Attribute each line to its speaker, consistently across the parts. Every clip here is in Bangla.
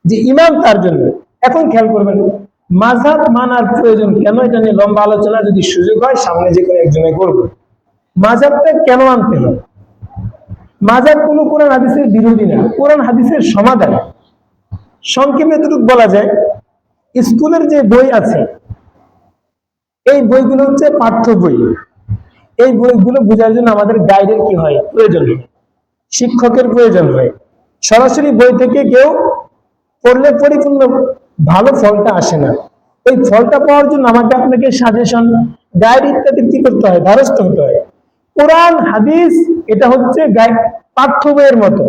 Speaker 1: যে ইমাম তার জন্য। এখন খেয়াল করবেন মাযহাব মানার প্রয়োজন কেন, এটা নিয়ে লম্বা আলোচনা যদি সুযোগ হয় সামনে যে কোনো একজনে করব। মাযহাবটা কেন আনতে হয়? মাযহাব কোনো কোরআন হাদিসের বিরোধী না, কোরআন হাদিসের সমাধান। সংক্ষেপে এতটুকু বলা যায়, স্কুলের যে বই আছে এই বইগুলো হচ্ছে পাঠ্য বই। এই বইগুলো বোঝার জন্য আমাদের গাইডের কি হয়, প্রয়োজন হয়, শিক্ষকের প্রয়োজন হয়। সরাসরি বই থেকে কেউ পড়লে পরিপূর্ণ ভালো ফলটা আসে না। ওই ফলটা পাওয়ার জন্য আমাকে আপনাকে সাজেশন, গাইড ইত্যাদি কি করতে হয়, দ্বারস্থ হতে হয়। কোরআন হাদিস এটা হচ্ছে গাইড, পাঠ্য বইয়ের মতো।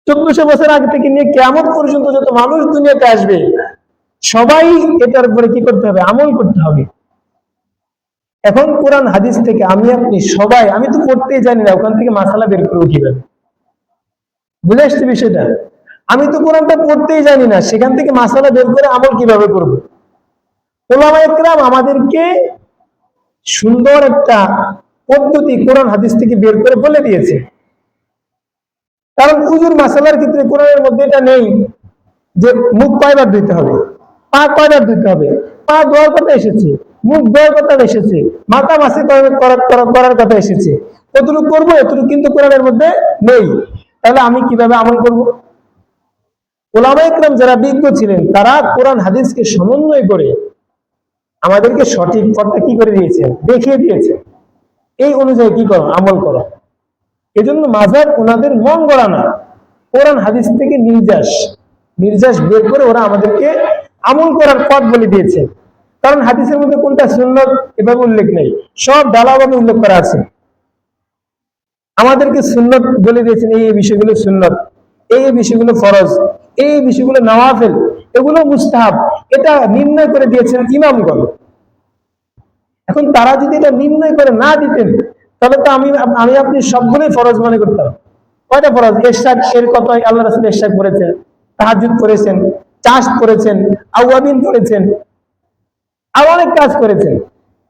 Speaker 1: 1400 বছর আগে থেকে নিয়ে কিয়ামত পর্যন্ত যত মানুষ দুনিয়াতে আসবে সবাই এটার উপরে কি করতে হবে, আমল করতে হবে। এখন কোরআন হাদিস থেকে আমি আপনি সবাই, আমি তো পড়তেই জানি না, ওখান থেকে মাসালা বের করবো কিভাবে? বুঝে আসছে বিষয়টা? আমি তো কোরআনটা পড়তেই জানি না, সেখান থেকে মাসালা বের করে আমল কিভাবে করব? উলামায়ে কেরাম আমাদেরকে সুন্দর একটা পদ্ধতি কোরআন হাদিস থেকে বের করে বলে দিয়েছে। কারণ উযুর মাসালার ক্ষেত্রে কোরআনের মধ্যে এটা নেই যে মুখ কয়বার ধুইতে হবে, পা কয়বার ধুইতে হবে। পা ধোয়ার কথা এসেছে, মুখ ধোয়ার কথা এসেছে, মাথা মাসি করার কথা এসেছে। কতটুকু করবো এতটুকু কিন্তু কোরআনের মধ্যে নেই। তাহলে আমি কিভাবে আমল করব? উলামায়ে কেরাম যারা বিজ্ঞ ছিলেন তারা কোরআন হাদিসকে সমন্বয় করে আমাদেরকে সঠিক পথটা কি করে দিয়েছেন, দেখিয়ে দিয়েছেন। এই অনুযায়ী কি করো, আমল করো। এজন্য মাযহাব ওনাদের মন গড়া না, কোরআন হাদিস থেকে নির্যাস বের করে ওরা আমাদেরকে আমল করার পথ বলে দিয়েছে। কারণ হাদিসের মধ্যে কোনটা সুন্নত এভাবে উল্লেখ নেই, সব ঢালাওভাবে উল্লেখ করা আছে। আমাদেরকে সুন্নত বলে দিয়েছেন, এই বিষয়গুলো সুন্নত, এই বিষয়গুলো ফরজ, এই বিষয়গুলো নওয়াফিল, এগুলো মুস্তাহাব, এটা নির্ণয় করে দিয়েছেন ইমামগণ। এখন তারা যদি এটা নির্ণয় করে না দিতেন তাহলে তো আমি আপনি সবগুলোই ফরজ মনে করতাম। কয়টা ফরজ? ইরশাদ, এর কথাই আল্লাহ রাসূল ইরশাদ করেছেন, তাহাজ্জুদ করেছেন, চাষ করেছেন, আওয়াবিন করেছেন, আর অনেক কাজ করেছেন,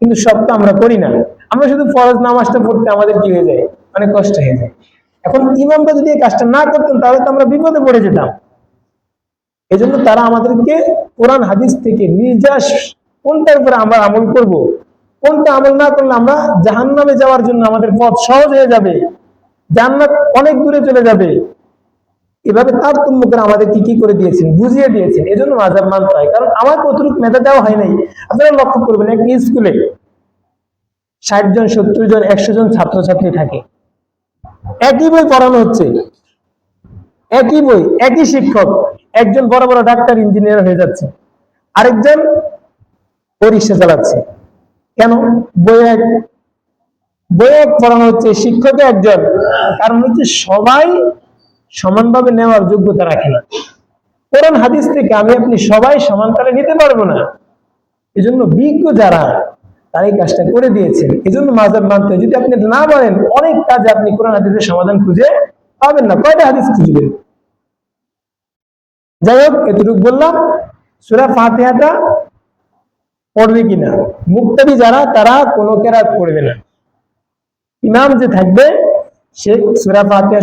Speaker 1: কিন্তু সব তো আমরা করি না। আমরা শুধু ফরজ নামাজটা পড়তে আমাদের কি হয়ে যায়, অনেক কষ্ট হয়ে যায়। এখন ইমামরা যদি এই কাজটা না করতেন তাহলে তো আমরা বিপদে পড়ে যেতাম। এজন্য তারা আমাদেরকে কোরআন হাদিস থেকে নির্যাস, কোনটার উপরে আমরা আমল করব, কোনটা আমল না করলে আমরা জাহান্নামে যাওয়ার জন্য আমাদের পথ সহজ হয়ে যাবে, জান্নাত অনেক দূরে চলে যাবে, এভাবে তারতম্য করে আমাদেরকে কি করে দিয়েছেন, বুঝিয়ে দিয়েছেন। এজন্য মাযহাব মানতে হয়। কারণ আমার কতটুকু মেধা দেওয়া হয় নাই। আপনারা লক্ষ্য করবেন এক স্কুলে 60 জন, 70 জন, 100 জন ছাত্রছাত্রী থাকে, একই বই পড়ানো হচ্ছে, একই বই, একই শিক্ষক। একজন বড় বড় ডাক্তার, ইঞ্জিনিয়ার হয়ে যাচ্ছে, আরেকজন রিক্সা চালাচ্ছে। কেন? বই এক পড়ানো হচ্ছে, শিক্ষক একজন। কারণ হচ্ছে সবাই সমানভাবে নেওয়ার যোগ্যতা রাখে না। কোরআন হাদিস থেকে আমি আপনি সবাই সমান তালে নিতে পারবো না। এজন্য বিজ্ঞ যারা তারা এই কাজটা করে দিয়েছেন। এজন্য মাযহাব মানতে হয়। যদি আপনি না বলেন অনেক কাজে আপনি কোরআন হাদিসের সমাধান খুঁজে পাবেন না। কয়টা হাদিস খুঁজবেন? যাই হোক, এতটুকু বললাম। সূরা ফাতিহাটা পড়বে কিনা, মুক্তাদি যারা তারা কোনো কেরাত পড়বে না। ইমাম যে থাকবে সে সূরা ফাতিহা